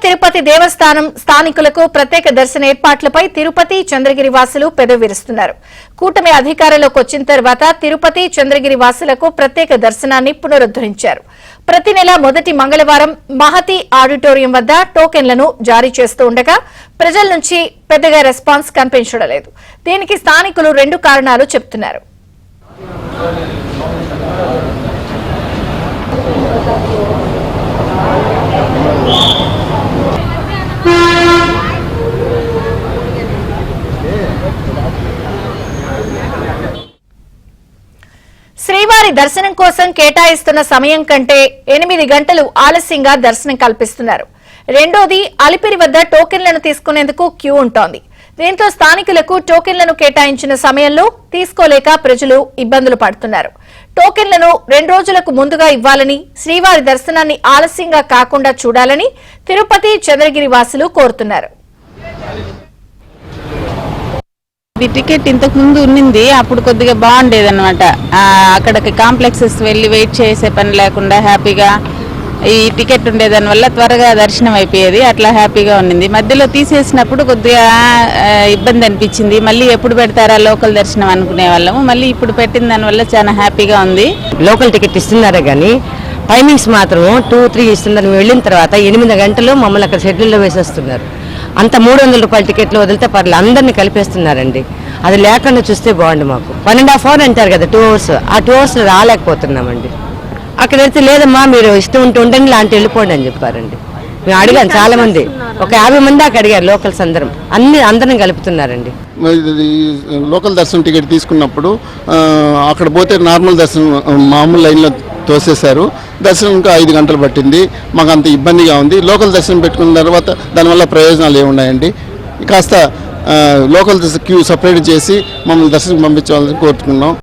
తిరుపతి దేవస్థానం స్థానికులకు ప్రత్యేక దర్శన ఏర్పాట్లపై తిరుపతి చంద్రగిరి వాసులు పెదవిరుస్తున్నారు. కూటమి అధికారంలోకి వచ్చిన తర్వాత తిరుపతి చంద్రగిరి వాసులకు ప్రత్యేక దర్శనాన్ని పునరుద్ధరించారు. ప్రతి నెల మొదటి మంగళవారం మహతి ఆడిటోరియం వద్ద టోకెన్లను జారీ చేస్తూ ఉండగా ప్రజల నుంచి పెద్దగా రెస్పాన్స్ కనిపించడం లేదు. దీనికి స్థానికులు రెండు కారణాలు చెబుతున్నారు. శ్రీవారి దర్శనం కోసం కేటాయిస్తున్న సమయం కంటే 8 గంటలు ఆలస్యంగా దర్శనం కల్పిస్తున్నారు. రెండోది, అలిపిరి వద్ద టోకెన్లను తీసుకునేందుకు క్యూ ఉంటోంది. దీంతో స్థానికులకు టోకెన్లను కేటాయించిన సమయంలో తీసుకోలేక ప్రజలు ఇబ్బందులు పడుతున్నారు. టోకెన్లను 2 రోజులకు ముందుగా ఇవ్వాలని, శ్రీవారి దర్శనాన్ని ఆలస్యంగా కాకుండా చూడాలని తిరుపతి చంద్రగిరి వాసులు కోరుతున్నారు. ఈ టికెట్ ఇంతకు ముందు ఉన్నింది, అప్పుడు కొద్దిగా బాగుండేది అనమాట. అక్కడికి కాంప్లెక్సెస్ వెళ్ళి వెయిట్ చేసే పని లేకుండా హ్యాపీగా ఈ టికెట్ ఉండేదాని వల్ల త్వరగా దర్శనం అయిపోయేది. అట్లా హ్యాపీగా ఉన్నింది. మధ్యలో తీసేసినప్పుడు కొద్దిగా ఇబ్బంది అనిపించింది. మళ్ళీ ఎప్పుడు పెడతారా లోకల్ దర్శనం అనుకునే వాళ్ళము. మళ్ళీ ఇప్పుడు పెట్టిన దానివల్ల చాలా హ్యాపీగా ఉంది. లోకల్ టికెట్ ఇస్తున్నారే కానీ టైమింగ్స్ మాత్రం 2-3 ఇస్తున్నారు. వెళ్ళిన తర్వాత 8 గంటలు మమ్మల్ని అక్కడ షెడ్యూల్లో వేసేస్తున్నారు. అంత 300 రూపాయల టికెట్లు వదిలితే పర్లేదు, అందరినీ కలిపేస్తున్నారండి. అది లేకుండా చూస్తే బాగుండు. మాకు 1.5 hours అంటారు కదా, 2 hours. ఆ 2 hours రాలేకపోతున్నామండి. అక్కడ వెళ్తే లేదమ్మా మీరు ఇష్టం ఉంటే ఉండండి, లాంటి వెళ్ళిపోండి అని చెప్పారండి. మేము అడిగాను, చాలా మంది, ఒక 50 మంది దాకా అడిగారు. లోకల్స్ అందరిని కలుపుతున్నారండి. లోకల్ దర్శనం టికెట్ తీసుకున్నప్పుడు అక్కడ పోతే నార్మల్ దర్శనం మామూలు లైన్లో తోసేశారు. దర్శనం ఇంకా 5 గంటలు పట్టింది. మాకు అంత ఇబ్బందిగా ఉంది. లోకల్ దర్శనం పెట్టుకున్న తర్వాత దానివల్ల ప్రయోజనాలు ఏమున్నాయండి? కాస్త లోకల్ క్యూ సపరేట్ చేసి మమ్మల్ని దర్శనం పంపించాలని కోరుతున్నాం.